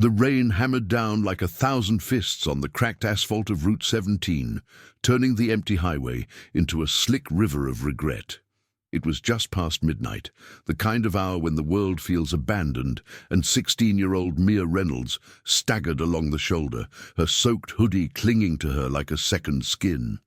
The rain hammered down like 1,000 fists on the cracked asphalt of Route 17, turning the empty highway into a slick river of regret. It was just past midnight, the kind of hour when the world feels abandoned, and 16-year-old Mia Reynolds staggered along the shoulder, her soaked hoodie clinging to her like a second skin.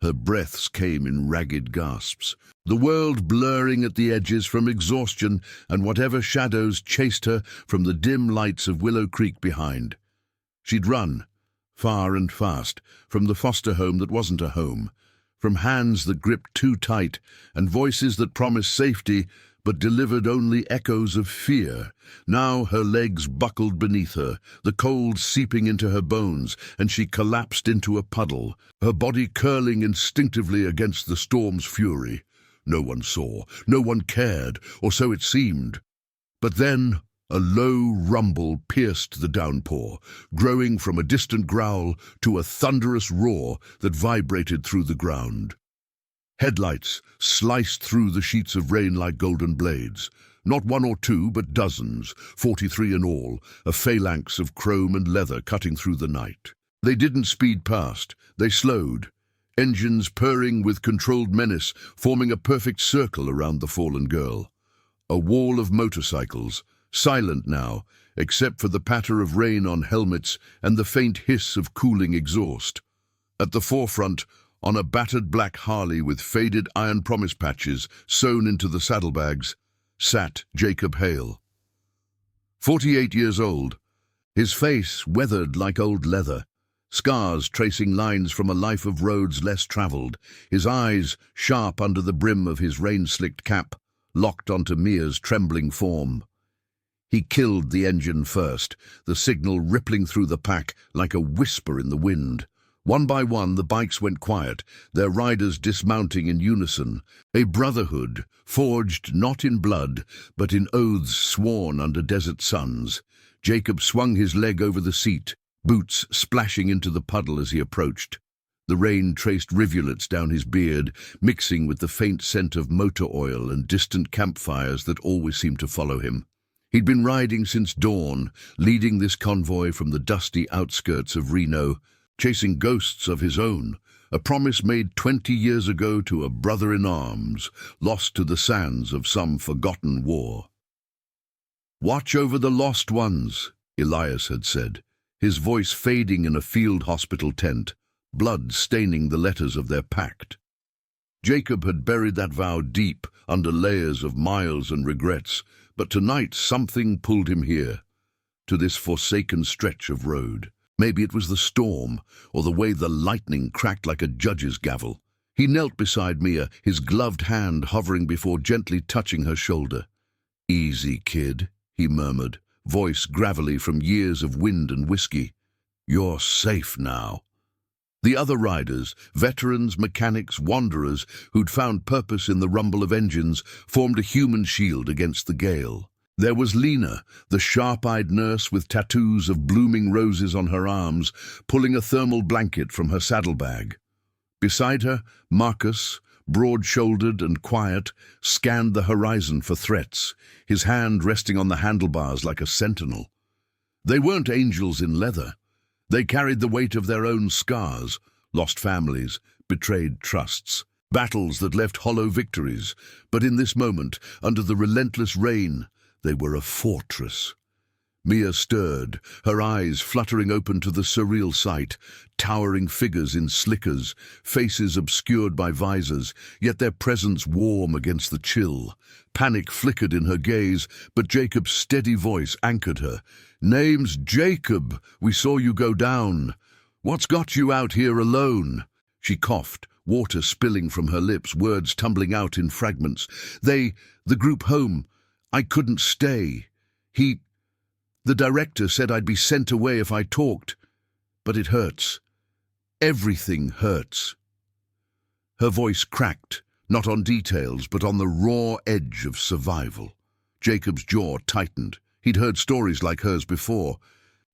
Her breaths came in ragged gasps, the world blurring at the edges from exhaustion and whatever shadows chased her from the dim lights of Willow Creek behind. She'd run, far and fast, from the foster home that wasn't a home, from hands that gripped too tight and voices that promised safety but delivered only echoes of fear. Now her legs buckled beneath her, the cold seeping into her bones, and she collapsed into a puddle, her body curling instinctively against the storm's fury. No one saw, no one cared, or so it seemed. But then a low rumble pierced the downpour, growing from a distant growl to a thunderous roar that vibrated through the ground. Headlights sliced through the sheets of rain like golden blades. Not one or two, but dozens, 43 in all, a phalanx of chrome and leather cutting through the night. They didn't speed past, they slowed, engines purring with controlled menace, forming a perfect circle around the fallen girl. A wall of motorcycles, silent now, except for the patter of rain on helmets and the faint hiss of cooling exhaust. At the forefront, on a battered black Harley with faded iron promise patches sewn into the saddlebags, sat Jacob Hale. 48 years old, his face weathered like old leather, scars tracing lines from a life of roads less traveled, his eyes sharp under the brim of his rain-slicked cap, locked onto Mia's trembling form. He killed the engine first, the signal rippling through the pack like a whisper in the wind. One by one, the bikes went quiet, their riders dismounting in unison, a brotherhood forged not in blood, but in oaths sworn under desert suns. Jacob swung his leg over the seat, boots splashing into the puddle as he approached. The rain traced rivulets down his beard, mixing with the faint scent of motor oil and distant campfires that always seemed to follow him. He'd been riding since dawn, leading this convoy from the dusty outskirts of Reno, chasing ghosts of his own, a promise made 20 years ago to a brother-in-arms, lost to the sands of some forgotten war. "Watch over the lost ones," Elias had said, his voice fading in a field hospital tent, blood staining the letters of their pact. Jacob had buried that vow deep under layers of miles and regrets, but tonight something pulled him here, to this forsaken stretch of road. Maybe it was the storm, or the way the lightning cracked like a judge's gavel. He knelt beside Mia, his gloved hand hovering before gently touching her shoulder. "Easy, kid," he murmured, voice gravelly from years of wind and whiskey. "You're safe now." The other riders, veterans, mechanics, wanderers, who'd found purpose in the rumble of engines, formed a human shield against the gale. There was Lena, the sharp-eyed nurse with tattoos of blooming roses on her arms, pulling a thermal blanket from her saddlebag. Beside her, Marcus, broad-shouldered and quiet, scanned the horizon for threats, his hand resting on the handlebars like a sentinel. They weren't angels in leather. They carried the weight of their own scars, lost families, betrayed trusts, battles that left hollow victories. But in this moment, under the relentless rain, they were a fortress. Mia stirred, her eyes fluttering open to the surreal sight, towering figures in slickers, faces obscured by visors, yet their presence warm against the chill. Panic flickered in her gaze, but Jacob's steady voice anchored her. "Name's Jacob. We saw you go down. What's got you out here alone?" She coughed, water spilling from her lips, words tumbling out in fragments. The group home. I couldn't stay. The director said I'd be sent away if I talked. But it hurts. Everything hurts." Her voice cracked, not on details, but on the raw edge of survival. Jacob's jaw tightened. He'd heard stories like hers before.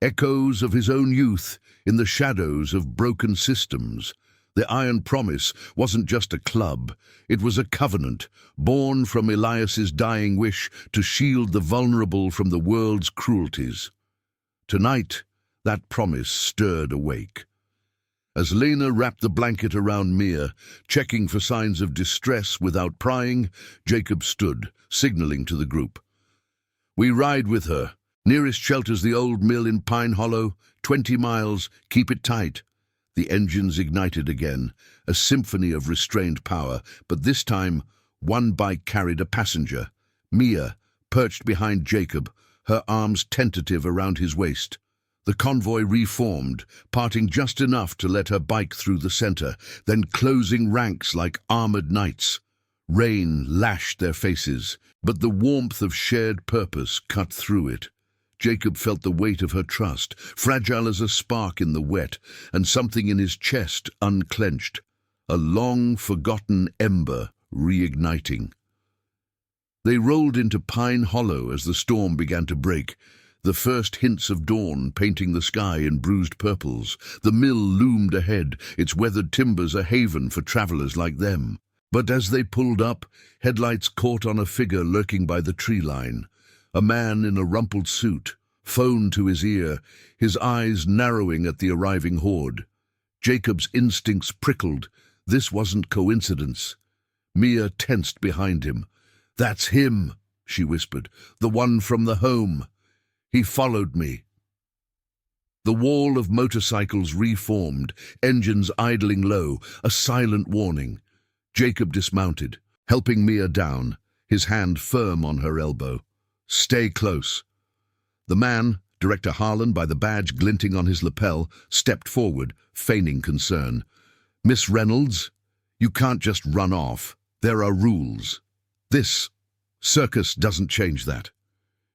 Echoes of his own youth in the shadows of broken systems. The Iron Promise wasn't just a club, it was a covenant, born from Elias's dying wish to shield the vulnerable from the world's cruelties. Tonight, that promise stirred awake. As Lena wrapped the blanket around Mia, checking for signs of distress without prying, Jacob stood, signaling to the group. "We ride with her. Nearest shelter's the old mill in Pine Hollow. 20 miles. Keep it tight." The engines ignited again, a symphony of restrained power, but this time one bike carried a passenger. Mia, perched behind Jacob, her arms tentative around his waist. The convoy reformed, parting just enough to let her bike through the center, then closing ranks like armored knights. Rain lashed their faces, but the warmth of shared purpose cut through it. Jacob felt the weight of her trust, fragile as a spark in the wet, and something in his chest unclenched, a long-forgotten ember reigniting. They rolled into Pine Hollow as the storm began to break, the first hints of dawn painting the sky in bruised purples. The mill loomed ahead, its weathered timbers a haven for travelers like them. But as they pulled up, headlights caught on a figure lurking by the tree line. A man in a rumpled suit, phone to his ear, his eyes narrowing at the arriving horde. Jacob's instincts prickled. This wasn't coincidence. Mia tensed behind him. "That's him," she whispered, "the one from the home. He followed me." The wall of motorcycles reformed, engines idling low, a silent warning. Jacob dismounted, helping Mia down, his hand firm on her elbow. "Stay close." The man, Director Harlan by the badge glinting on his lapel, stepped forward, feigning concern. "Miss Reynolds, you can't just run off. There are rules. This circus doesn't change that."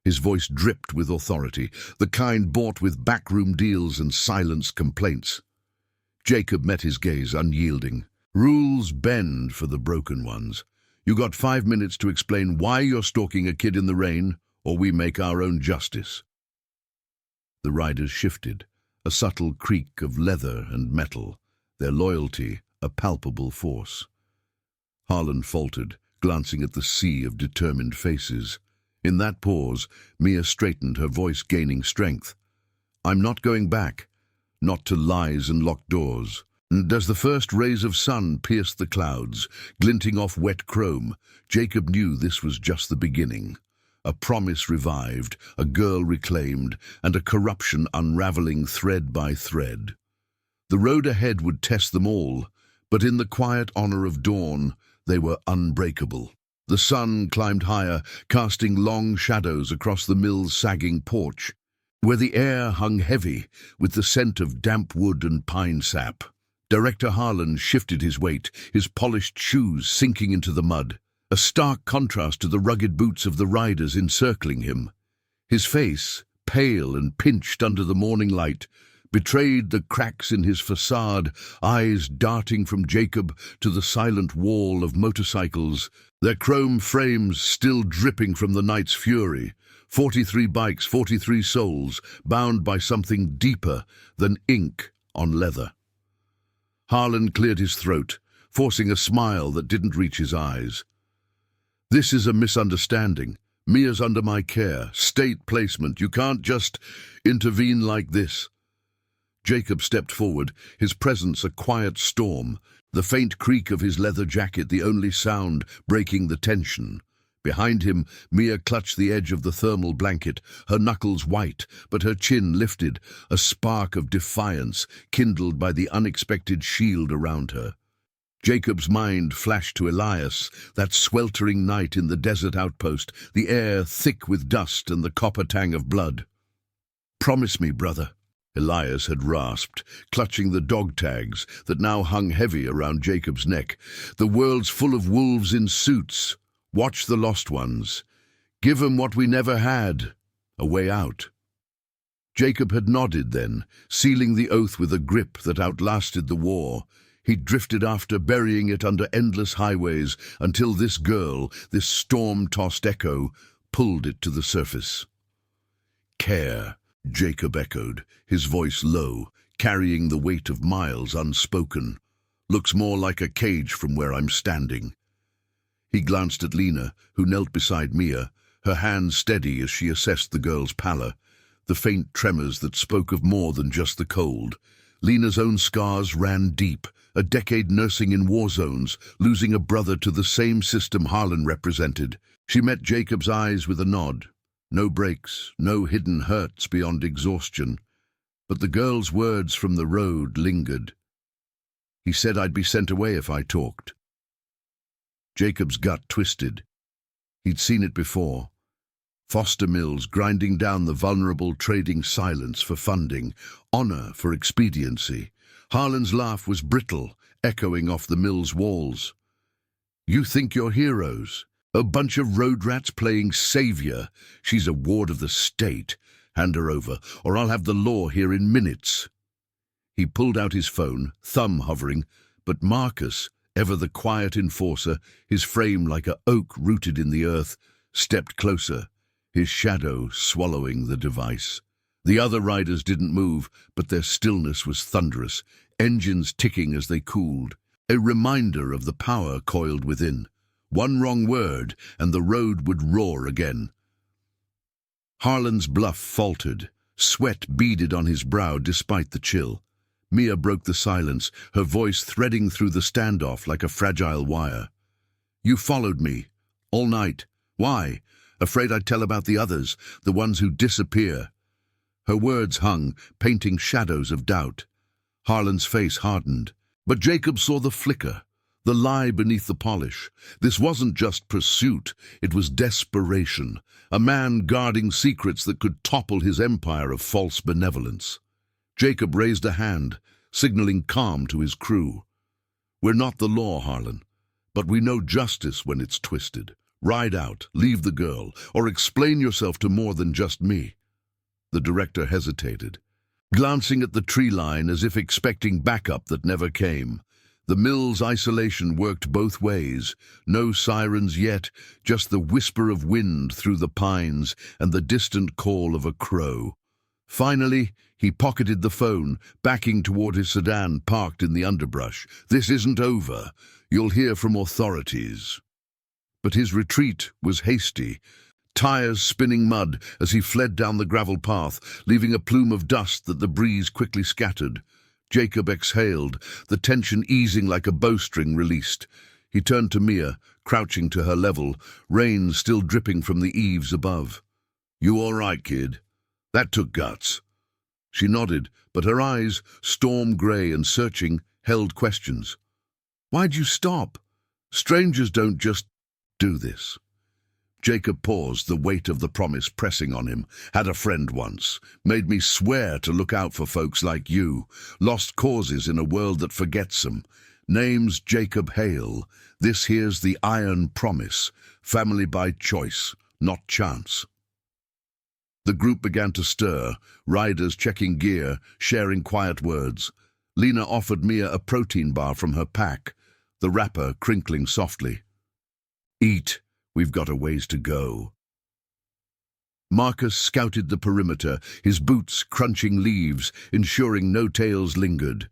His voice dripped with authority, the kind bought with backroom deals and silenced complaints. Jacob met his gaze, unyielding. "Rules bend for the broken ones. You got 5 minutes to explain why you're stalking a kid in the rain, or we make our own justice." The riders shifted, a subtle creak of leather and metal, their loyalty a palpable force. Harlan faltered, glancing at the sea of determined faces. In that pause, Mia straightened, her voice gaining strength. "I'm not going back, not to lies and locked doors." And as the first rays of sun pierced the clouds, glinting off wet chrome, Jacob knew this was just the beginning. A promise revived, a girl reclaimed, and a corruption unraveling thread by thread. The road ahead would test them all, but in the quiet honor of dawn, they were unbreakable. The sun climbed higher, casting long shadows across the mill's sagging porch, where the air hung heavy with the scent of damp wood and pine sap. Director Harlan shifted his weight, his polished shoes sinking into the mud, a stark contrast to the rugged boots of the riders encircling him. His face, pale and pinched under the morning light, betrayed the cracks in his facade, eyes darting from Jacob to the silent wall of motorcycles, their chrome frames still dripping from the night's fury. 43 bikes, 43 souls, bound by something deeper than ink on leather. Harlan cleared his throat, forcing a smile that didn't reach his eyes. "This is a misunderstanding. Mia's under my care, state placement. You can't just intervene like this." Jacob stepped forward, his presence a quiet storm, the faint creak of his leather jacket the only sound breaking the tension. Behind him, Mia clutched the edge of the thermal blanket, her knuckles white, but her chin lifted, a spark of defiance kindled by the unexpected shield around her. Jacob's mind flashed to Elias, that sweltering night in the desert outpost, the air thick with dust and the copper tang of blood. "Promise me, brother," Elias had rasped, clutching the dog tags that now hung heavy around Jacob's neck. "The world's full of wolves in suits. Watch the lost ones. Give 'em what we never had, a way out." Jacob had nodded then, sealing the oath with a grip that outlasted the war. He drifted after, burying it under endless highways, until this girl, this storm-tossed echo, pulled it to the surface. "Care," Jacob echoed, his voice low, carrying the weight of miles unspoken. "Looks more like a cage from where I'm standing." He glanced at Lena, who knelt beside Mia, her hands steady as she assessed the girl's pallor. the faint tremors that spoke of more than just the cold. Lena's own scars ran deep, a decade nursing in war zones, losing a brother to the same system Harlan represented. She met Jacob's eyes with a nod. No breaks, no hidden hurts beyond exhaustion. But the girl's words from the road lingered. He said I'd be sent away if I talked. Jacob's gut twisted. He'd seen it before. Foster mills grinding down the vulnerable, trading silence for funding, honor for expediency. Harlan's laugh was brittle, echoing off the mill's walls. You think you're heroes? A bunch of road rats playing savior. She's a ward of the state. Hand her over, or I'll have the law here in minutes. He pulled out his phone, thumb hovering, but Marcus, ever the quiet enforcer, his frame like a oak rooted in the earth, stepped closer, his shadow swallowing the device. The other riders didn't move, but their stillness was thunderous, engines ticking as they cooled, a reminder of the power coiled within. One wrong word, and the road would roar again. Harlan's bluff faltered. Sweat beaded on his brow despite the chill. Mia broke the silence, her voice threading through the standoff like a fragile wire. You followed me. All night. Why? Afraid I'd tell about the others, the ones who disappear. Her words hung, painting shadows of doubt. Harlan's face hardened. But Jacob saw the flicker, the lie beneath the polish. This wasn't just pursuit, it was desperation. A man guarding secrets that could topple his empire of false benevolence. Jacob raised a hand, signaling calm to his crew. We're not the law, Harlan, but we know justice when it's twisted. Ride out, leave the girl, or explain yourself to more than just me. The director hesitated, glancing at the tree line as if expecting backup that never came. The mill's isolation worked both ways. No sirens yet, just the whisper of wind through the pines and the distant call of a crow. Finally, he pocketed the phone, backing toward his sedan parked in the underbrush. This isn't over. You'll hear from authorities. But his retreat was hasty, tires spinning mud as he fled down the gravel path, leaving a plume of dust that the breeze quickly scattered. Jacob exhaled, the tension easing like a bowstring released. He turned to Mia, crouching to her level, rain still dripping from the eaves above. You all right, kid? That took guts. She nodded, but her eyes, storm-grey and searching, held questions. Why'd you stop? Strangers don't just do this. Jacob paused, the weight of the promise pressing on him. Had a friend once. Made me swear to look out for folks like you. Lost causes in a world that forgets them. Name's Jacob Hale. This here's the iron promise. Family by choice, not chance. The group began to stir, riders checking gear, sharing quiet words. Lena offered Mia a protein bar from her pack, the wrapper crinkling softly. Eat, we've got a ways to go. Marcus scouted the perimeter, his boots crunching leaves, ensuring no tails lingered.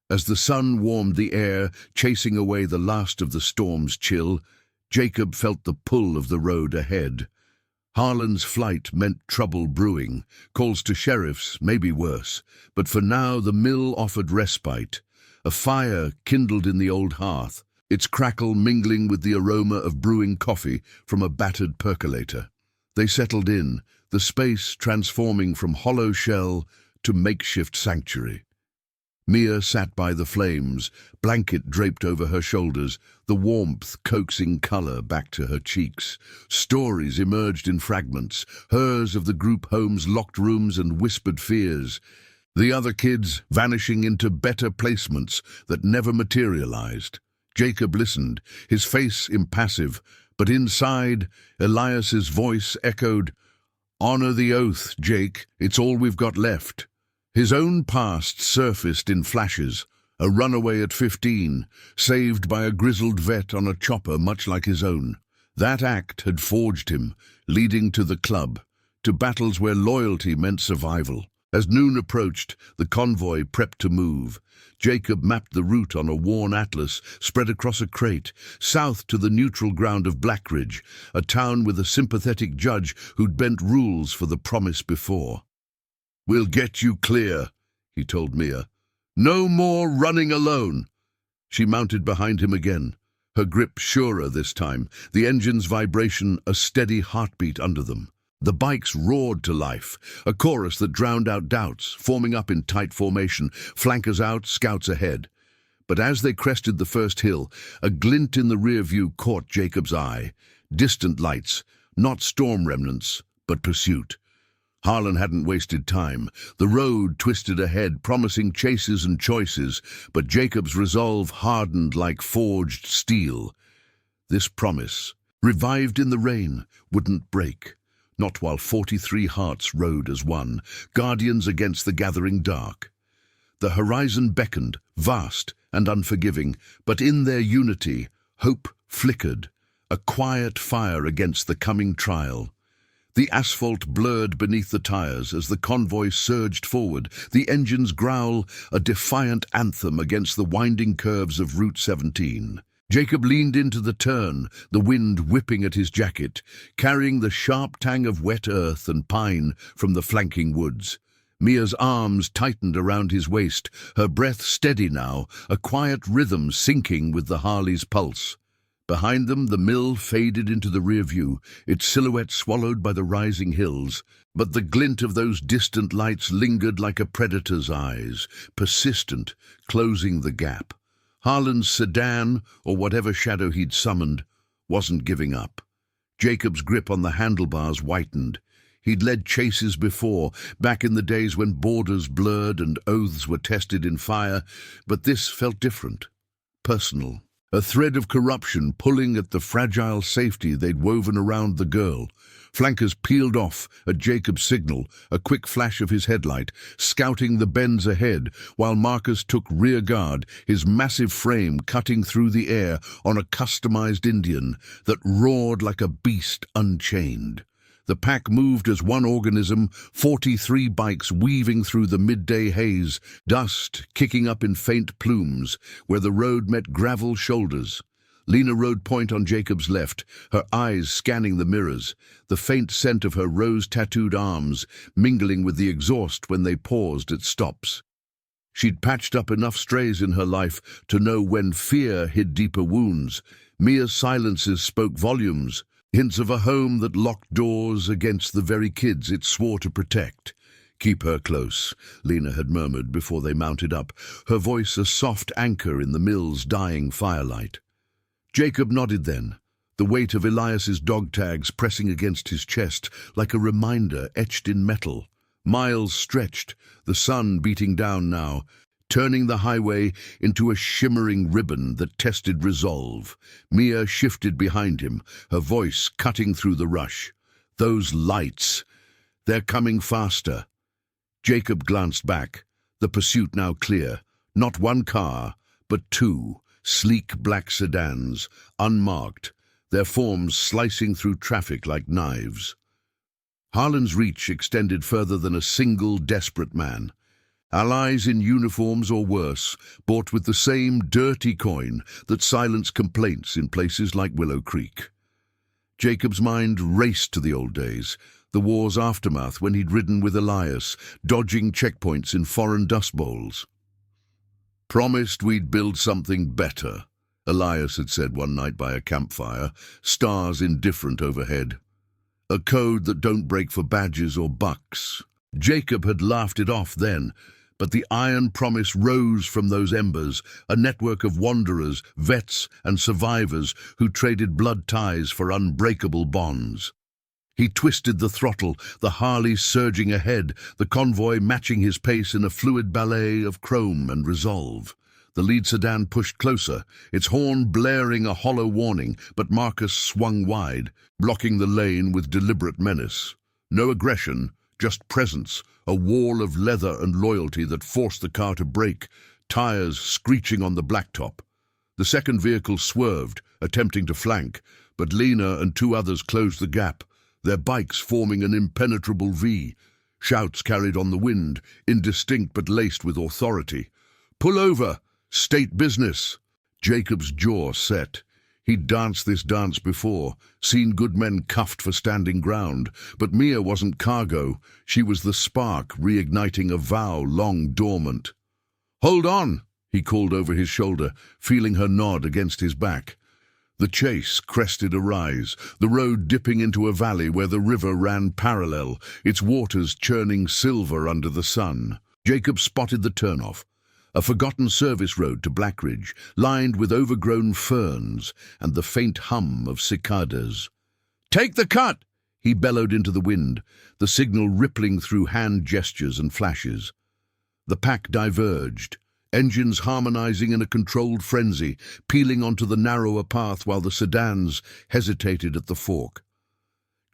As the sun warmed the air, chasing away the last of the storm's chill, Jacob felt the pull of the road ahead. Harlan's flight meant trouble brewing, calls to sheriffs, maybe worse, but for now the mill offered respite. A fire kindled in the old hearth, its crackle mingling with the aroma of brewing coffee from a battered percolator. They settled in, the space transforming from hollow shell to makeshift sanctuary. Mia sat by the flames, blanket draped over her shoulders, the warmth coaxing color back to her cheeks. Stories emerged in fragments, hers of the group home's locked rooms and whispered fears. The other kids vanishing into better placements that never materialized. Jacob listened, his face impassive, but inside, Elias's voice echoed, "Honor the oath, Jake, it's all we've got left." His own past surfaced in flashes, a runaway at 15, saved by a grizzled vet on a chopper much like his own. That act had forged him, leading to the club, to battles where loyalty meant survival. As noon approached, the convoy prepped to move. Jacob mapped the route on a worn atlas spread across a crate, south to the neutral ground of Blackridge, a town with a sympathetic judge who'd bent rules for the promise before. "We'll get you clear," he told Mia. "No more running alone." She mounted behind him again, her grip surer this time, the engine's vibration a steady heartbeat under them. The bikes roared to life, a chorus that drowned out doubts, forming up in tight formation, flankers out, scouts ahead. But as they crested the first hill, a glint in the rear view caught Jacob's eye. Distant lights, not storm remnants, but pursuit. Harlan hadn't wasted time. The road twisted ahead, promising chases and choices, but Jacob's resolve hardened like forged steel. This promise, revived in the rain, wouldn't break. Not while 43 hearts rode as one, guardians against the gathering dark. The horizon beckoned, vast and unforgiving, but in their unity, hope flickered, a quiet fire against the coming trial. The asphalt blurred beneath the tires as the convoy surged forward, the engine's growl a defiant anthem against the winding curves of Route 17. Jacob leaned into the turn, the wind whipping at his jacket, carrying the sharp tang of wet earth and pine from the flanking woods. Mia's arms tightened around his waist, her breath steady now, a quiet rhythm syncing with the Harley's pulse. Behind them, the mill faded into the rear view, its silhouette swallowed by the rising hills, but the glint of those distant lights lingered like a predator's eyes, persistent, closing the gap. Harlan's sedan, or whatever shadow he'd summoned, wasn't giving up. Jacob's grip on the handlebars whitened. He'd led chases before, back in the days when borders blurred and oaths were tested in fire, but this felt different, personal. A thread of corruption pulling at the fragile safety they'd woven around the girl. Flankers peeled off at Jacob's signal, a quick flash of his headlight, scouting the bends ahead, while Marcus took rear guard, his massive frame cutting through the air on a customized Indian that roared like a beast unchained. The pack moved as one organism, 43 bikes weaving through the midday haze, dust kicking up in faint plumes, where the road met gravel shoulders. Lena rode point on Jacob's left, her eyes scanning the mirrors, the faint scent of her rose-tattooed arms mingling with the exhaust when they paused at stops. She'd patched up enough strays in her life to know when fear hid deeper wounds. Mia's silences spoke volumes, hints of a home that locked doors against the very kids it swore to protect. "Keep her close," Lena had murmured before they mounted up, her voice a soft anchor in the mill's dying firelight. Jacob nodded then, the weight of Elias's dog tags pressing against his chest like a reminder etched in metal. Miles stretched, the sun beating down now, turning the highway into a shimmering ribbon that tested resolve. Mia shifted behind him, her voice cutting through the rush. "Those lights! They're coming faster." Jacob glanced back, the pursuit now clear. Not one car, but two. Sleek black sedans, unmarked, their forms slicing through traffic like knives. Harlan's reach extended further than a single desperate man. Allies in uniforms or worse, bought with the same dirty coin that silenced complaints in places like Willow Creek. Jacob's mind raced to the old days, the war's aftermath when he'd ridden with Elias, dodging checkpoints in foreign dust bowls. "Promised we'd build something better," Elias had said one night by a campfire, stars indifferent overhead. "A code that don't break for badges or bucks." Jacob had laughed it off then, but the iron promise rose from those embers, a network of wanderers, vets and survivors who traded blood ties for unbreakable bonds. He twisted the throttle, the Harley surging ahead, the convoy matching his pace in a fluid ballet of chrome and resolve. The lead sedan pushed closer, its horn blaring a hollow warning, but Marcus swung wide, blocking the lane with deliberate menace. No aggression, just presence, a wall of leather and loyalty that forced the car to brake, tires screeching on the blacktop. The second vehicle swerved, attempting to flank, but Lena and two others closed the gap, their bikes forming an impenetrable V. Shouts carried on the wind, indistinct but laced with authority. "Pull over! State business!" Jacob's jaw set. He'd danced this dance before, seen good men cuffed for standing ground, but Mia wasn't cargo. She was the spark reigniting a vow long dormant. "Hold on," he called over his shoulder, feeling her nod against his back. The chase crested a rise, the road dipping into a valley where the river ran parallel, its waters churning silver under the sun. Jacob spotted the turnoff, a forgotten service road to Blackridge, lined with overgrown ferns and the faint hum of cicadas. "Take the cut!" he bellowed into the wind, the signal rippling through hand gestures and flashes. The pack diverged, engines harmonizing in a controlled frenzy, peeling onto the narrower path while the sedans hesitated at the fork.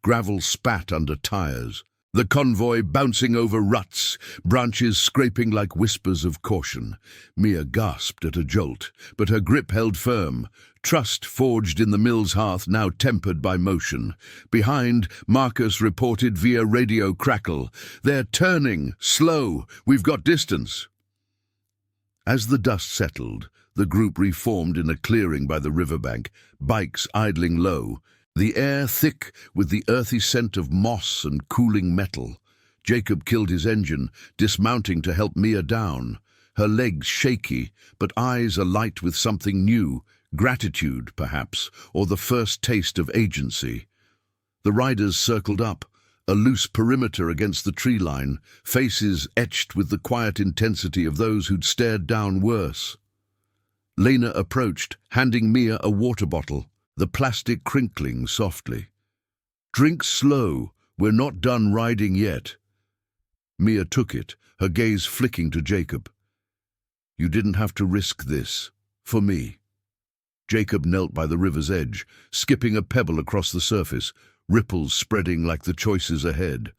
Gravel spat under tires, the convoy bouncing over ruts, branches scraping like whispers of caution. Mia gasped at a jolt, but her grip held firm, trust forged in the mill's hearth now tempered by motion. Behind, Marcus reported via radio crackle, "They're turning, slow, we've got distance." As the dust settled, the group reformed in a clearing by the riverbank, bikes idling low, the air thick with the earthy scent of moss and cooling metal. Jacob killed his engine, dismounting to help Mia down, her legs shaky, but eyes alight with something new, gratitude, perhaps, or the first taste of agency. The riders circled up, a loose perimeter against the tree line, faces etched with the quiet intensity of those who'd stared down worse. Lena approached, handing Mia a water bottle, the plastic crinkling softly. "Drink slow, we're not done riding yet." Mia took it, her gaze flicking to Jacob. "You didn't have to risk this, for me." Jacob knelt by the river's edge, skipping a pebble across the surface, ripples spreading like the choices ahead.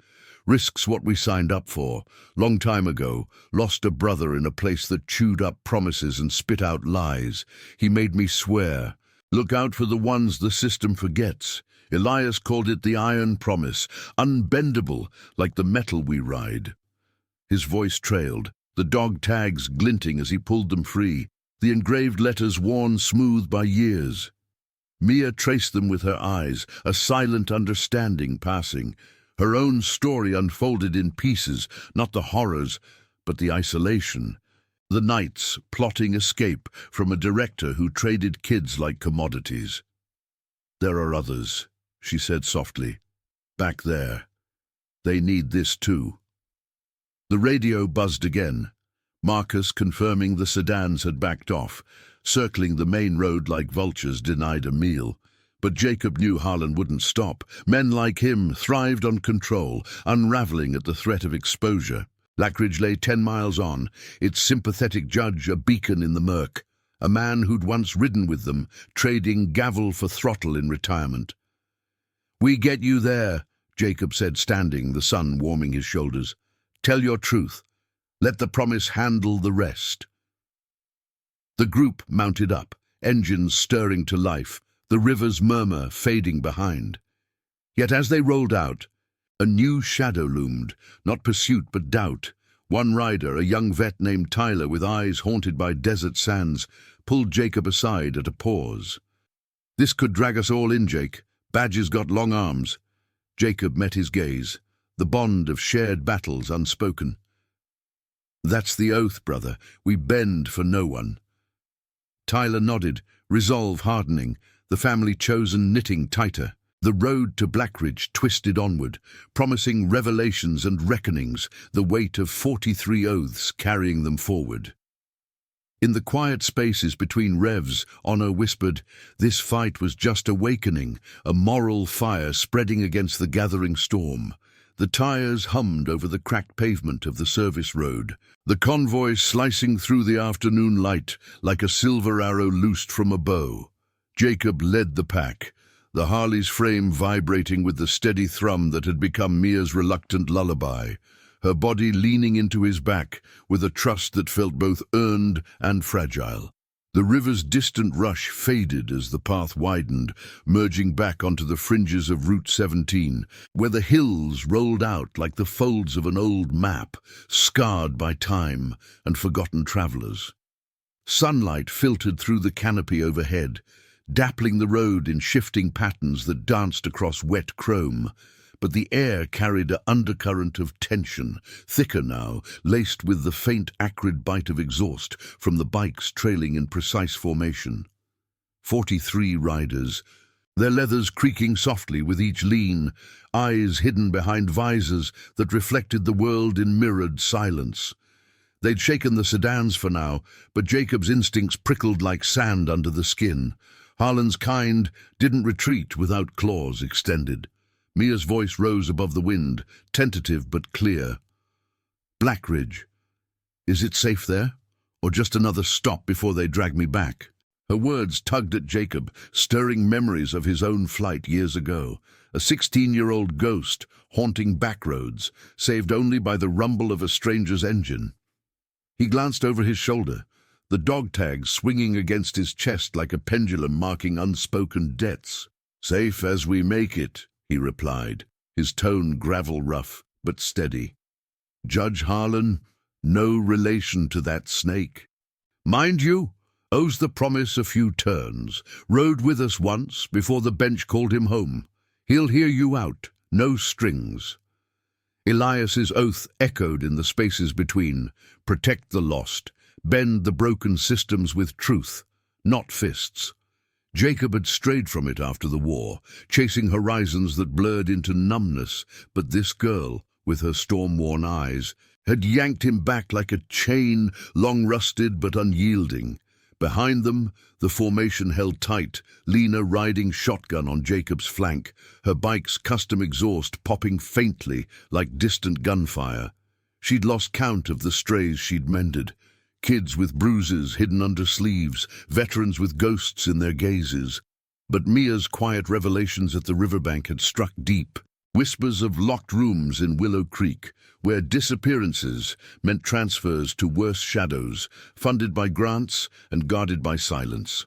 "Risk's what we signed up for. Long time ago, lost a brother in a place that chewed up promises and spit out lies. He made me swear. Look out for the ones the system forgets. Elias called it the iron promise, unbendable, like the metal we ride." His voice trailed, the dog tags glinting as he pulled them free, the engraved letters worn smooth by years. Mia traced them with her eyes, a silent understanding passing. Her own story unfolded in pieces, not the horrors, but the isolation. The nights plotting escape from a director who traded kids like commodities. "There are others," she said softly. "Back there. They need this too." The radio buzzed again, Marcus confirming the sedans had backed off, circling the main road like vultures denied a meal. But Jacob knew Harlan wouldn't stop. Men like him thrived on control, unraveling at the threat of exposure. Blackridge lay 10 miles on, its sympathetic judge a beacon in the murk, a man who'd once ridden with them, trading gavel for throttle in retirement. "We get you there," Jacob said, standing, the sun warming his shoulders. "Tell your truth. Let the promise handle the rest." The group mounted up, engines stirring to life, the river's murmur fading behind. Yet as they rolled out, a new shadow loomed, not pursuit but doubt. One rider, a young vet named Tyler with eyes haunted by desert sands, pulled Jacob aside at a pause. "This could drag us all in, Jake. Badger's got long arms." Jacob met his gaze, the bond of shared battles unspoken. "That's the oath, brother. We bend for no one." Tyler nodded, resolve hardening, the family chosen knitting tighter. The road to Blackridge twisted onward, promising revelations and reckonings, the weight of 43 oaths carrying them forward. In the quiet spaces between revs, Honor whispered, "This fight was just awakening, a moral fire spreading against the gathering storm." The tires hummed over the cracked pavement of the service road, the convoy slicing through the afternoon light like a silver arrow loosed from a bow. Jacob led the pack, the Harley's frame vibrating with the steady thrum that had become Mia's reluctant lullaby, her body leaning into his back with a trust that felt both earned and fragile. The river's distant rush faded as the path widened, merging back onto the fringes of Route 17, where the hills rolled out like the folds of an old map, scarred by time and forgotten travelers. Sunlight filtered through the canopy overhead, dappling the road in shifting patterns that danced across wet chrome. But the air carried an undercurrent of tension, thicker now, laced with the faint acrid bite of exhaust from the bikes trailing in precise formation. 43 riders, their leathers creaking softly with each lean, eyes hidden behind visors that reflected the world in mirrored silence. They'd shaken the sedans for now, but Jacob's instincts prickled like sand under the skin. Harlan's kind didn't retreat without claws extended. Mia's voice rose above the wind, tentative but clear. "Blackridge, is it safe there? Or just another stop before they drag me back?" Her words tugged at Jacob, stirring memories of his own flight years ago. A 16-year-old ghost haunting backroads, saved only by the rumble of a stranger's engine. He glanced over his shoulder, the dog tag swinging against his chest like a pendulum marking unspoken debts. "Safe as we make it," he replied, his tone gravel-rough but steady. "Judge Harlan, no relation to that snake. Mind you, owes the promise a few turns, rode with us once before the bench called him home. He'll hear you out, no strings." Elias's oath echoed in the spaces between. Protect the lost, bend the broken systems with truth, not fists. Jacob had strayed from it after the war, chasing horizons that blurred into numbness, but this girl, with her storm-worn eyes, had yanked him back like a chain, long-rusted but unyielding. Behind them, the formation held tight, Lena riding shotgun on Jacob's flank, her bike's custom exhaust popping faintly like distant gunfire. She'd lost count of the strays she'd mended. Kids with bruises hidden under sleeves, veterans with ghosts in their gazes. But Mia's quiet revelations at the riverbank had struck deep. Whispers of locked rooms in Willow Creek, where disappearances meant transfers to worse shadows, funded by grants and guarded by silence.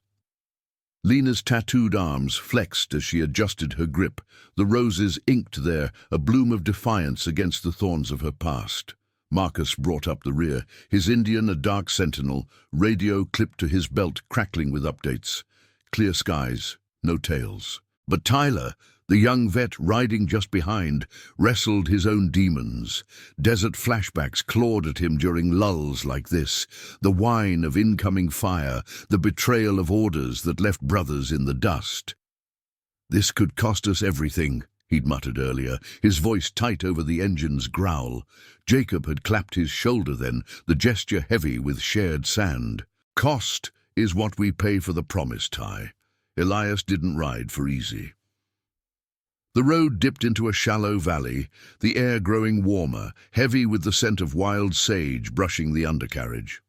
Lena's tattooed arms flexed as she adjusted her grip, the roses inked there, a bloom of defiance against the thorns of her past. Marcus brought up the rear, his Indian a dark sentinel, radio clipped to his belt crackling with updates. Clear skies, no tails. But Tyler, the young vet riding just behind, wrestled his own demons. Desert flashbacks clawed at him during lulls like this, the whine of incoming fire, the betrayal of orders that left brothers in the dust. "This could cost us everything," he'd muttered earlier, his voice tight over the engine's growl. Jacob had clapped his shoulder then, the gesture heavy with shared sand. "Cost is what we pay for the promise, Ty." Elias didn't ride for easy. The road dipped into a shallow valley, the air growing warmer, heavy with the scent of wild sage brushing the undercarriage.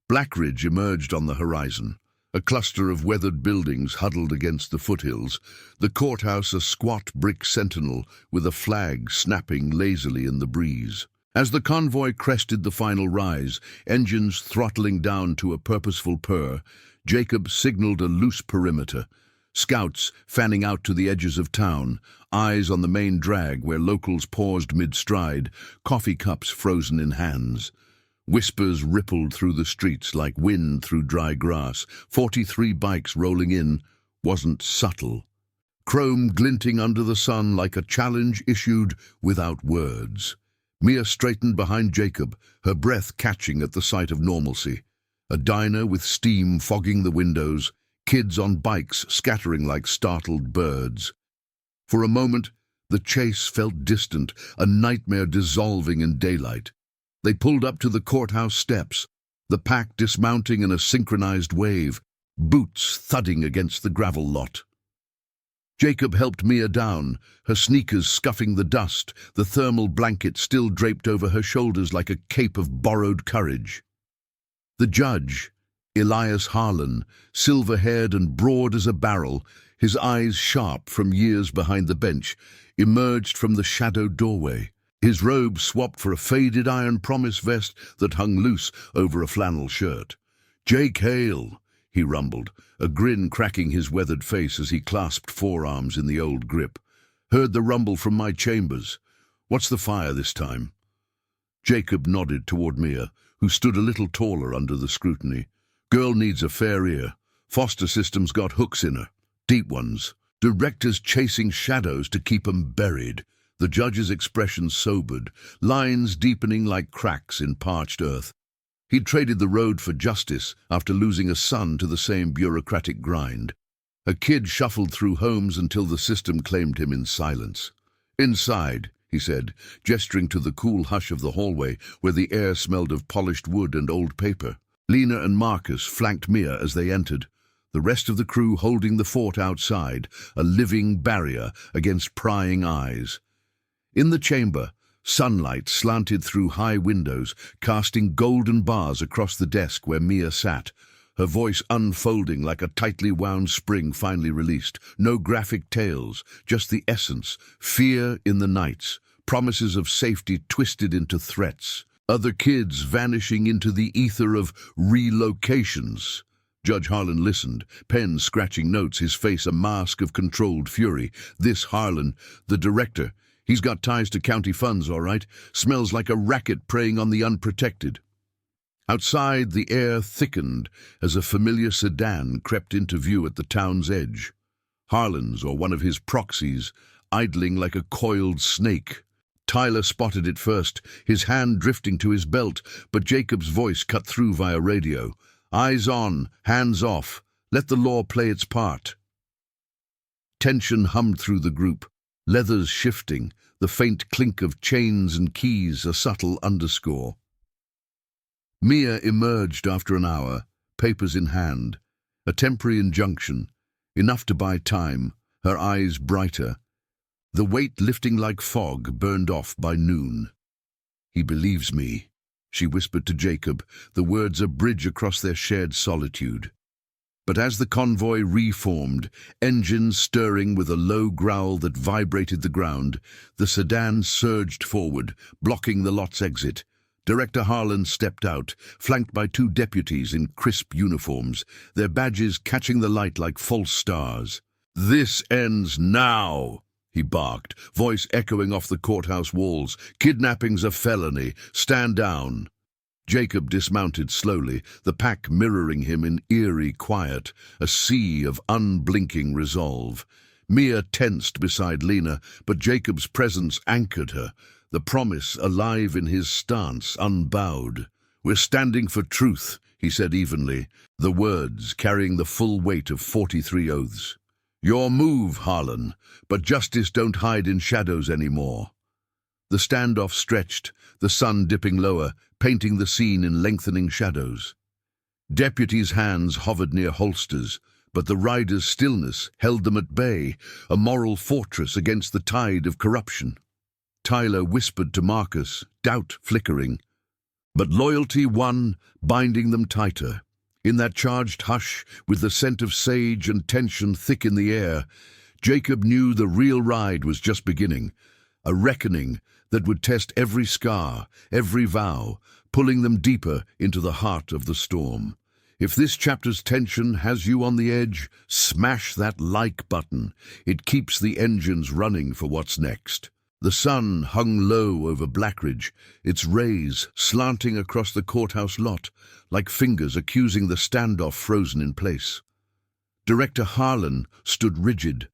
Blackridge emerged on the horizon, a cluster of weathered buildings huddled against the foothills, the courthouse a squat brick sentinel with a flag snapping lazily in the breeze. As the convoy crested the final rise, engines throttling down to a purposeful purr, Jacob signaled a loose perimeter. Scouts fanning out to the edges of town, eyes on the main drag where locals paused mid-stride, coffee cups frozen in hands. Whispers rippled through the streets like wind through dry grass. 43 bikes rolling in wasn't subtle. Chrome glinting under the sun like a challenge issued without words. Mia straightened behind Jacob, her breath catching at the sight of normalcy. A diner with steam fogging the windows, kids on bikes scattering like startled birds. For a moment, the chase felt distant, a nightmare dissolving in daylight. They pulled up to the courthouse steps, the pack dismounting in a synchronized wave, boots thudding against the gravel lot. Jacob helped Mia down, her sneakers scuffing the dust, the thermal blanket still draped over her shoulders like a cape of borrowed courage. The judge, Elias Harlan, silver-haired and broad as a barrel, his eyes sharp from years behind the bench, emerged from the shadowed doorway. His robe swapped for a faded iron promise vest that hung loose over a flannel shirt. "Jake Hale," he rumbled, a grin cracking his weathered face as he clasped forearms in the old grip. "Heard the rumble from my chambers. What's the fire this time?" Jacob nodded toward Mia, who stood a little taller under the scrutiny. "Girl needs a fair ear. Foster system's got hooks in her. Deep ones. Directors chasing shadows to keep 'em buried. The judge's expression sobered, lines deepening like cracks in parched earth. He'd traded the road for justice after losing a son to the same bureaucratic grind. A kid shuffled through homes until the system claimed him in silence. "Inside," he said, gesturing to the cool hush of the hallway where the air smelled of polished wood and old paper. Lena and Marcus flanked Mia as they entered, the rest of the crew holding the fort outside, a living barrier against prying eyes. In the chamber, sunlight slanted through high windows, casting golden bars across the desk where Mia sat, her voice unfolding like a tightly wound spring finally released. No graphic tales, just the essence, fear in the nights, promises of safety twisted into threats, other kids vanishing into the ether of relocations. Judge Harlan listened, pen scratching notes, his face a mask of controlled fury. This Harlan, the director, he's got ties to county funds, all right. Smells like a racket preying on the unprotected. Outside, the air thickened as a familiar sedan crept into view at the town's edge. Harlan's, or one of his proxies, idling like a coiled snake. Tyler spotted it first, his hand drifting to his belt, but Jacob's voice cut through via radio. "Eyes on, hands off. Let the law play its part." Tension hummed through the group, leathers shifting, the faint clink of chains and keys a subtle underscore. Mia emerged after an hour, papers in hand, a temporary injunction, enough to buy time, her eyes brighter. The weight lifting like fog burned off by noon. "He believes me," she whispered to Jacob, the words a bridge across their shared solitude. But as the convoy reformed, engines stirring with a low growl that vibrated the ground, the sedan surged forward, blocking the lot's exit. Director Harlan stepped out, flanked by two deputies in crisp uniforms, their badges catching the light like false stars. "This ends now," he barked, voice echoing off the courthouse walls. "Kidnapping's a felony. Stand down." Jacob dismounted slowly, the pack mirroring him in eerie quiet, a sea of unblinking resolve. Mia tensed beside Lena, but Jacob's presence anchored her, the promise alive in his stance, unbowed. "We're standing for truth," he said evenly, the words carrying the full weight of 43 oaths. "Your move, Harlan, but justice don't hide in shadows anymore." The standoff stretched, the sun dipping lower, painting the scene in lengthening shadows. Deputies' hands hovered near holsters, but the riders' stillness held them at bay, a moral fortress against the tide of corruption. Tyler whispered to Marcus, doubt flickering. But loyalty won, binding them tighter. In that charged hush, with the scent of sage and tension thick in the air, Jacob knew the real ride was just beginning, a reckoning that would test every scar, every vow, pulling them deeper into the heart of the storm. If this chapter's tension has you on the edge, smash that like button. It keeps the engines running for what's next. The sun hung low over Blackridge, its rays slanting across the courthouse lot, like fingers accusing the standoff frozen in place. Director Harlan stood rigid,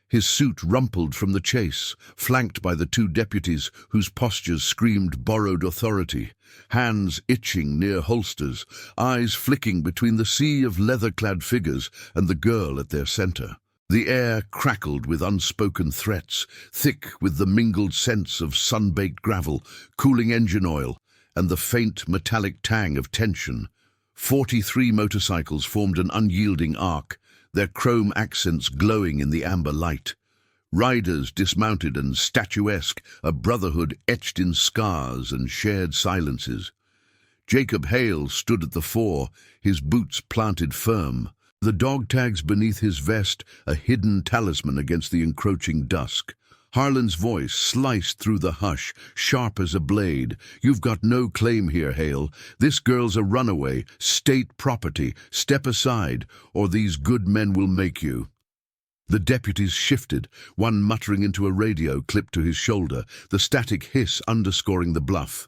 his suit rumpled from the chase, flanked by the two deputies whose postures screamed borrowed authority, hands itching near holsters, eyes flicking between the sea of leather-clad figures and the girl at their center. The air crackled with unspoken threats, thick with the mingled scents of sun-baked gravel, cooling engine oil, and the faint metallic tang of tension. 43 motorcycles formed an unyielding arc, their chrome accents glowing in the amber light. Riders dismounted and statuesque, a brotherhood etched in scars and shared silences. Jacob Hale stood at the fore, his boots planted firm, the dog tags beneath his vest a hidden talisman against the encroaching dusk. Harlan's voice sliced through the hush, sharp as a blade. "You've got no claim here, Hale. This girl's a runaway, state property. Step aside, or these good men will make you." The deputies shifted, one muttering into a radio clipped to his shoulder, the static hiss underscoring the bluff.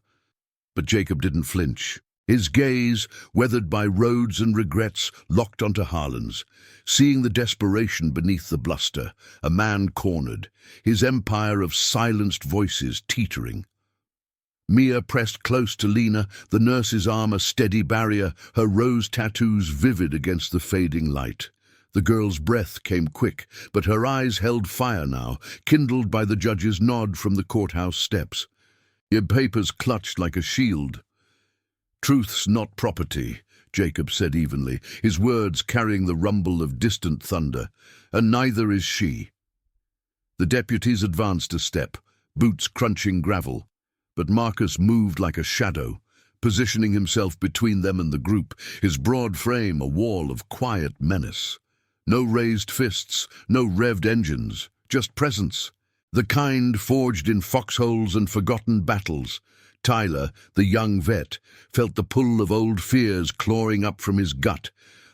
But Jacob didn't flinch. His gaze, weathered by roads and regrets, locked onto Harlan's. Seeing the desperation beneath the bluster, a man cornered, his empire of silenced voices teetering. Mia pressed close to Lena, the nurse's arm a steady barrier, her rose tattoos vivid against the fading light. The girl's breath came quick, but her eyes held fire now, kindled by the judge's nod from the courthouse steps. Your papers clutched like a shield. "Truth's not property," Jacob said evenly, his words carrying the rumble of distant thunder, "and neither is she." The deputies advanced a step, boots crunching gravel, but Marcus moved like a shadow, positioning himself between them and the group, his broad frame a wall of quiet menace. No raised fists, no revved engines, just presence. The kind forged in foxholes and forgotten battles. Tyler, the young vet, felt the pull of old fears clawing up from his gut,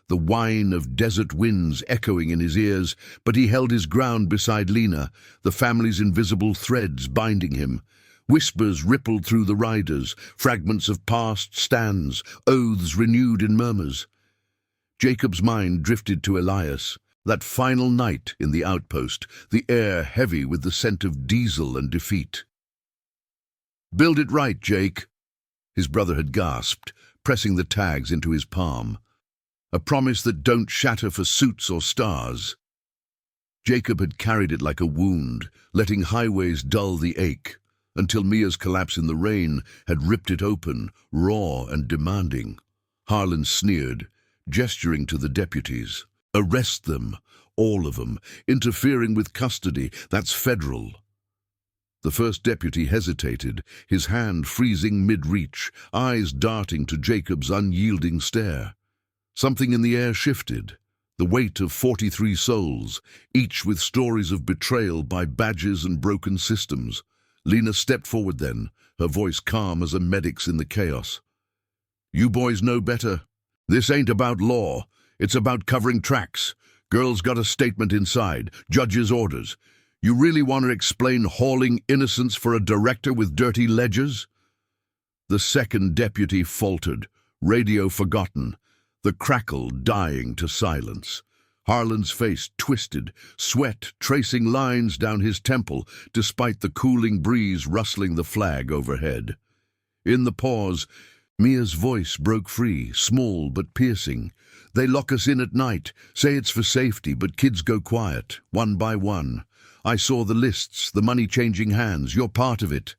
the whine of desert winds echoing in his ears, but he held his ground beside Lena, the family's invisible threads binding him. Whispers rippled through the riders, fragments of past stands, oaths renewed in murmurs. Jacob's mind drifted to Elias, that final night in the outpost, the air heavy with the scent of diesel and defeat. "Build it right, Jake," his brother had gasped, pressing the tags into his palm. "A promise that don't shatter for suits or stars." Jacob had carried it like a wound, letting highways dull the ache, until Mia's collapse in the rain had ripped it open, raw and demanding. Harlan sneered, gesturing to the deputies. "Arrest them, all of them. Interfering with custody, that's federal." The first deputy hesitated, his hand freezing mid-reach, eyes darting to Jacob's unyielding stare. Something in the air shifted, the weight of 43 souls, each with stories of betrayal by badges and broken systems. Lena stepped forward then, her voice calm as a medic's in the chaos. "You boys know better. This ain't about law. It's about covering tracks. Girl's got a statement inside, judge's orders. You really want to explain hauling innocents for a director with dirty ledgers?" The second deputy faltered, radio forgotten, the crackle dying to silence. Harlan's face twisted, sweat tracing lines down his temple, despite the cooling breeze rustling the flag overhead. In the pause, Mia's voice broke free, small but piercing. "They lock us in at night, say it's for safety, but kids go quiet, one by one. I saw the lists, the money changing hands, you're part of it."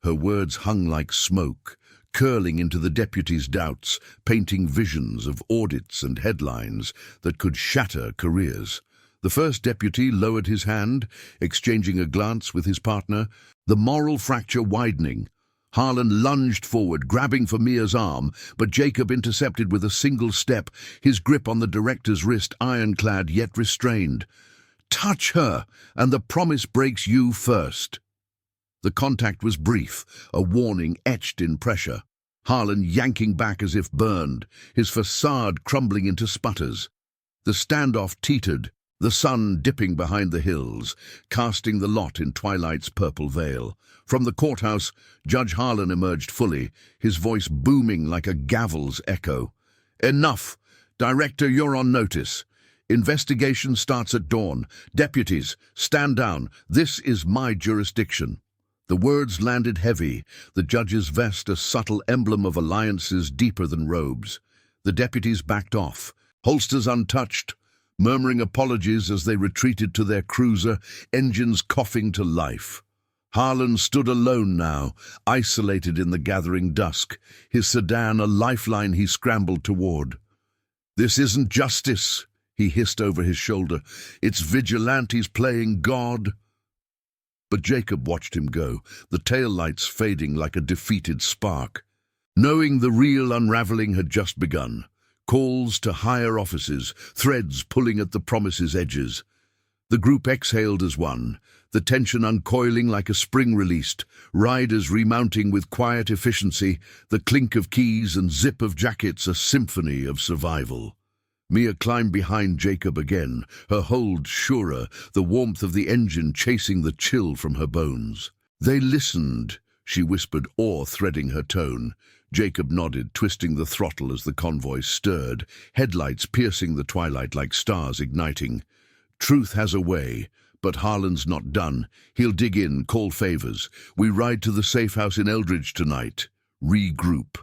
Her words hung like smoke, curling into the deputy's doubts, painting visions of audits and headlines that could shatter careers. The first deputy lowered his hand, exchanging a glance with his partner, the moral fracture widening. Harlan lunged forward, grabbing for Mia's arm, but Jacob intercepted with a single step, his grip on the director's wrist ironclad yet restrained. "Touch her, and the promise breaks you first." The contact was brief, a warning etched in pressure. Harlan yanking back as if burned, his facade crumbling into sputters. The standoff teetered, the sun dipping behind the hills, casting the lot in twilight's purple veil. From the courthouse, Judge Harlan emerged fully, his voice booming like a gavel's echo. "Enough! Director, you're on notice. Investigation starts at dawn. Deputies, stand down. This is my jurisdiction." The words landed heavy, the judge's vest a subtle emblem of alliances deeper than robes. The deputies backed off, holsters untouched, murmuring apologies as they retreated to their cruiser, engines coughing to life. Harlan stood alone now, isolated in the gathering dusk, his sedan a lifeline he scrambled toward. "This isn't justice," he hissed over his shoulder. "It's vigilantes playing God." But Jacob watched him go, the taillights fading like a defeated spark. Knowing the real unraveling had just begun. Calls to higher offices, threads pulling at the promise's edges. The group exhaled as one, the tension uncoiling like a spring released, riders remounting with quiet efficiency, the clink of keys and zip of jackets a symphony of survival. Mia climbed behind Jacob again, her hold surer, the warmth of the engine chasing the chill from her bones. "They listened," she whispered, awe threading her tone. Jacob nodded, twisting the throttle as the convoy stirred, headlights piercing the twilight like stars igniting. Truth has a way, but Harlan's not done. He'll dig in, call favors. We ride to the safe house in Eldridge tonight. Regroup.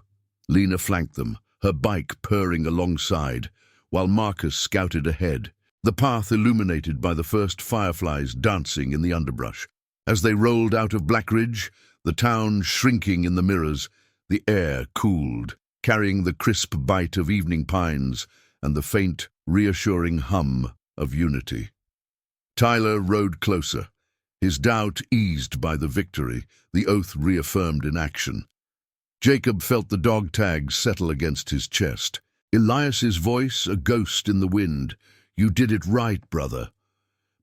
Lena flanked them, her bike purring alongside, while Marcus scouted ahead, the path illuminated by the first fireflies dancing in the underbrush. As they rolled out of Blackridge, the town shrinking in the mirrors, the air cooled, carrying the crisp bite of evening pines and the faint, reassuring hum of unity. Tyler rode closer, his doubt eased by the victory, the oath reaffirmed in action. Jacob felt the dog tags settle against his chest. Elias's voice, a ghost in the wind. You did it right, brother.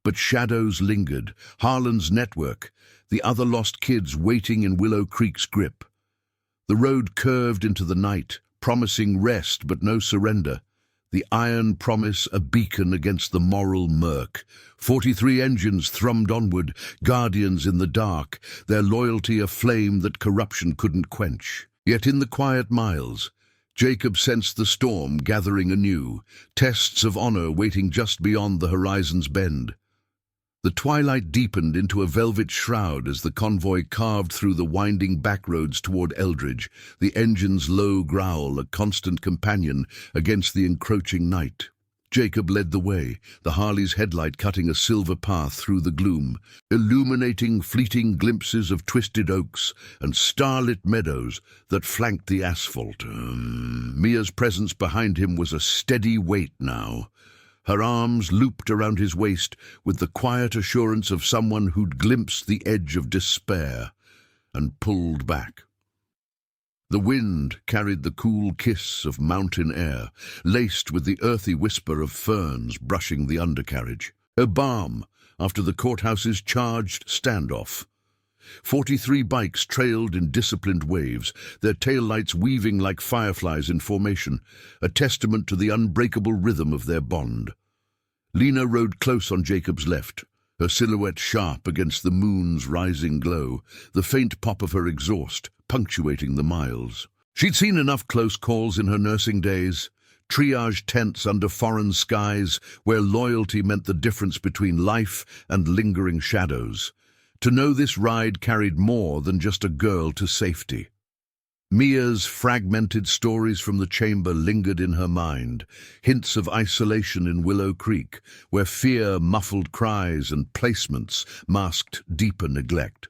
But shadows lingered, Harlan's network, the other lost kids waiting in Willow Creek's grip. The road curved into the night, promising rest but no surrender. The iron promise a beacon against the moral murk. 43 engines thrummed onward, guardians in the dark, their loyalty a flame that corruption couldn't quench. Yet in the quiet miles, Jacob sensed the storm gathering anew, tests of honor waiting just beyond the horizon's bend. The twilight deepened into a velvet shroud as the convoy carved through the winding backroads toward Eldridge, the engine's low growl a constant companion against the encroaching night. Jacob led the way, the Harley's headlight cutting a silver path through the gloom, illuminating fleeting glimpses of twisted oaks and starlit meadows that flanked the asphalt. Mia's presence behind him was a steady weight now, her arms looped around his waist with the quiet assurance of someone who'd glimpsed the edge of despair and pulled back. The wind carried the cool kiss of mountain air, laced with the earthy whisper of ferns brushing the undercarriage. A balm after the courthouse's charged standoff. 43 bikes trailed in disciplined waves, their taillights weaving like fireflies in formation, a testament to the unbreakable rhythm of their bond. Lena rode close on Jacob's left, her silhouette sharp against the moon's rising glow, the faint pop of her exhaust punctuating the miles. She'd seen enough close calls in her nursing days, triage tents under foreign skies where loyalty meant the difference between life and lingering shadows, to know this ride carried more than just a girl to safety. Mia's fragmented stories from the chamber lingered in her mind, hints of isolation in Willow Creek, where fear muffled cries and placements masked deeper neglect.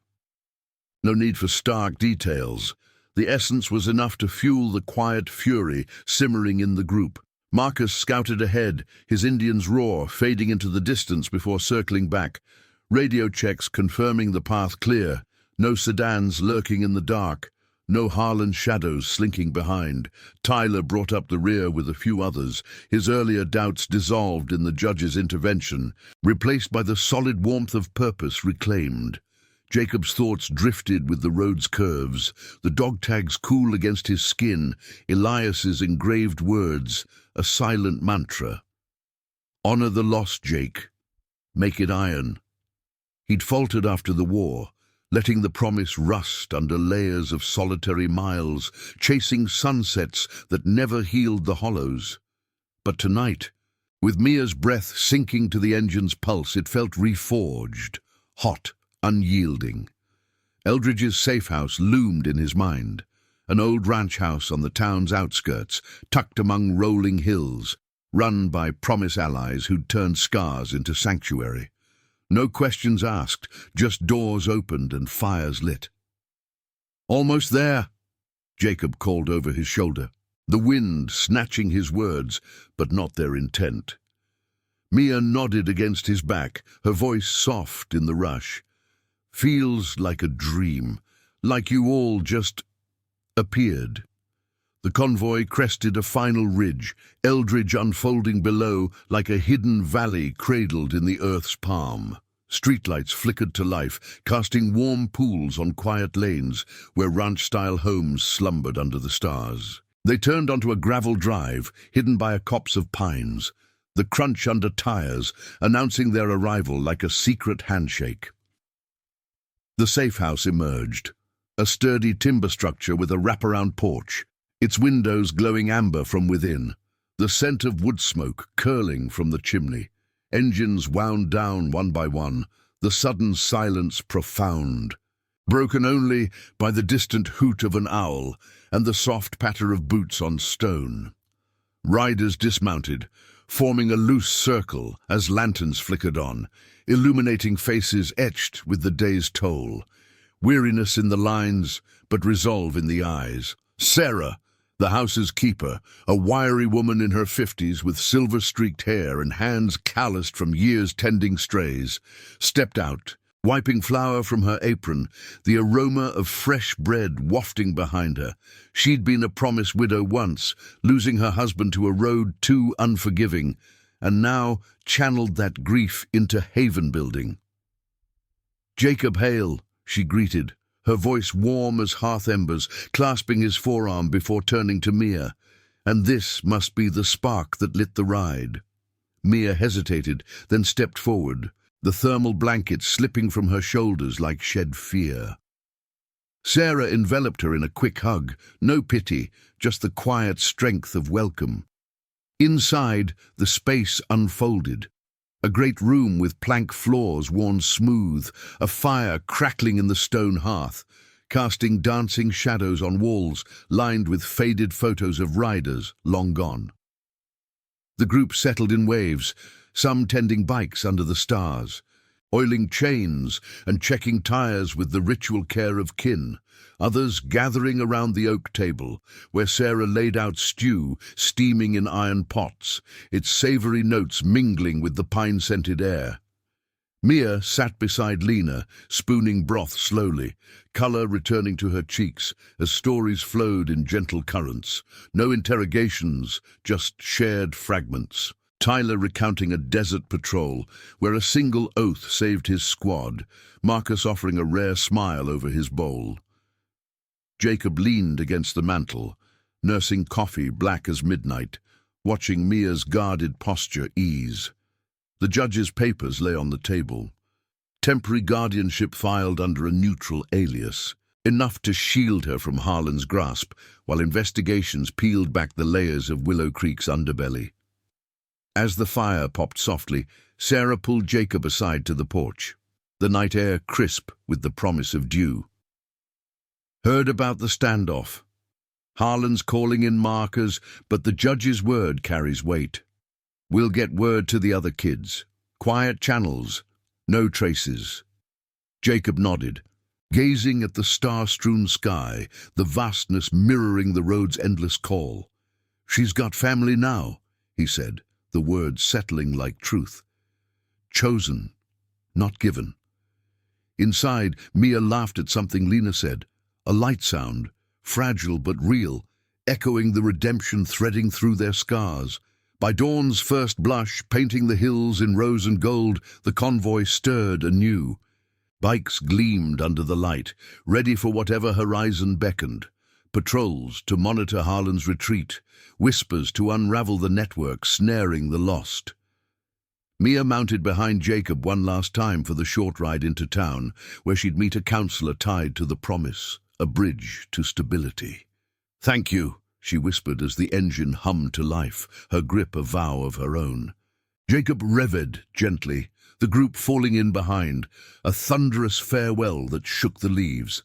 No need for stark details. The essence was enough to fuel the quiet fury simmering in the group. Marcus scouted ahead, his Indian's roar fading into the distance before circling back. Radio checks confirming the path clear, no sedans lurking in the dark, no Harlan shadows slinking behind. Tyler brought up the rear with a few others, his earlier doubts dissolved in the judge's intervention, replaced by the solid warmth of purpose reclaimed. Jacob's thoughts drifted with the road's curves, the dog tags cool against his skin, Elias's engraved words, a silent mantra. Honor the lost, Jake. Make it iron. He'd faltered after the war, letting the promise rust under layers of solitary miles, chasing sunsets that never healed the hollows. But tonight, with Mia's breath sinking to the engine's pulse, it felt reforged, hot, unyielding. Eldridge's safe house loomed in his mind, an old ranch house on the town's outskirts, tucked among rolling hills, run by promise allies who'd turned scars into sanctuary. No questions asked, just doors opened and fires lit. Almost there, Jacob called over his shoulder, the wind snatching his words, but not their intent. Mia nodded against his back, her voice soft in the rush. Feels like a dream, like you all just appeared. The convoy crested a final ridge, Eldridge unfolding below like a hidden valley cradled in the earth's palm. Streetlights flickered to life, casting warm pools on quiet lanes where ranch-style homes slumbered under the stars. They turned onto a gravel drive, hidden by a copse of pines, the crunch under tires announcing their arrival like a secret handshake. The safe house emerged, A sturdy timber structure with a wraparound porch, its windows glowing amber from within, the scent of wood smoke curling from the chimney. Engines wound down one by one, the sudden silence profound, broken only by the distant hoot of an owl and the soft patter of boots on stone. Riders dismounted, forming a loose circle as lanterns flickered on, illuminating faces etched with the day's toll. Weariness in the lines, but resolve in the eyes. Sarah, the house's keeper, a wiry woman in her 50s with silver-streaked hair and hands calloused from years tending strays, stepped out, wiping flour from her apron, the aroma of fresh bread wafting behind her. She'd been a promised widow once, losing her husband to a road too unforgiving, and now channeled that grief into haven building. "Jacob Hale," she greeted, her voice warm as hearth embers, clasping his forearm before turning to Mia. And this must be the spark that lit the ride. Mia hesitated, then stepped forward, the thermal blanket slipping from her shoulders like shed fear. Sarah enveloped her in a quick hug, no pity, just the quiet strength of welcome. Inside, the space unfolded. A great room with plank floors worn smooth, a fire crackling in the stone hearth, casting dancing shadows on walls lined with faded photos of riders long gone. The group settled in waves, some tending bikes under the stars, oiling chains and checking tires with the ritual care of kin, others gathering around the oak table, where Sarah laid out stew steaming in iron pots, its savoury notes mingling with the pine-scented air. Mia sat beside Lena, spooning broth slowly, colour returning to her cheeks as stories flowed in gentle currents. No interrogations, just shared fragments. Tyler recounting a desert patrol where a single oath saved his squad, Marcus offering a rare smile over his bowl. Jacob leaned against the mantel, nursing coffee black as midnight, watching Mia's guarded posture ease. The judge's papers lay on the table. Temporary guardianship filed under a neutral alias, enough to shield her from Harlan's grasp, while investigations peeled back the layers of Willow Creek's underbelly. As the fire popped softly, Sarah pulled Jacob aside to the porch, the night air crisp with the promise of dew. "Heard about the standoff. Harlan's calling in markers, but the judge's word carries weight. We'll get word to the other kids. Quiet channels, no traces." Jacob nodded, gazing at the star-strewn sky, the vastness mirroring the road's endless call. "She's got family now," he said, the words settling like truth. "Chosen, not given." Inside, Mia laughed at something Lena said, a light sound, fragile but real, echoing the redemption threading through their scars. By dawn's first blush, painting the hills in rose and gold, the convoy stirred anew. Bikes gleamed under the light, ready for whatever horizon beckoned. Patrols to monitor Harlan's retreat, whispers to unravel the network snaring the lost. Mia mounted behind Jacob one last time for the short ride into town, where she'd meet a counselor tied to the promise, a bridge to stability. "Thank you," she whispered as the engine hummed to life, her grip a vow of her own. Jacob revered gently, the group falling in behind, a thunderous farewell that shook the leaves.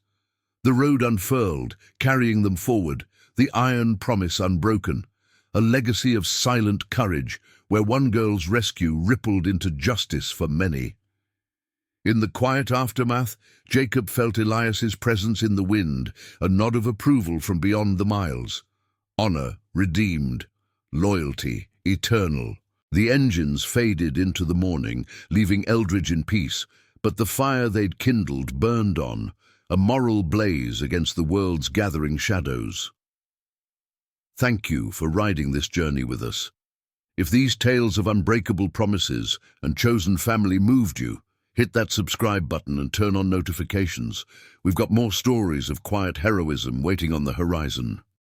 The road unfurled, carrying them forward, the iron promise unbroken, a legacy of silent courage where one girl's rescue rippled into justice for many. In the quiet aftermath, Jacob felt Elias's presence in the wind, a nod of approval from beyond the miles. Honor redeemed, loyalty eternal. The engines faded into the morning, leaving Eldridge in peace, but the fire they'd kindled burned on, a moral blaze against the world's gathering shadows. Thank you for riding this journey with us. If these tales of unbreakable promises and chosen family moved you, hit that subscribe button and turn on notifications. We've got more stories of quiet heroism waiting on the horizon.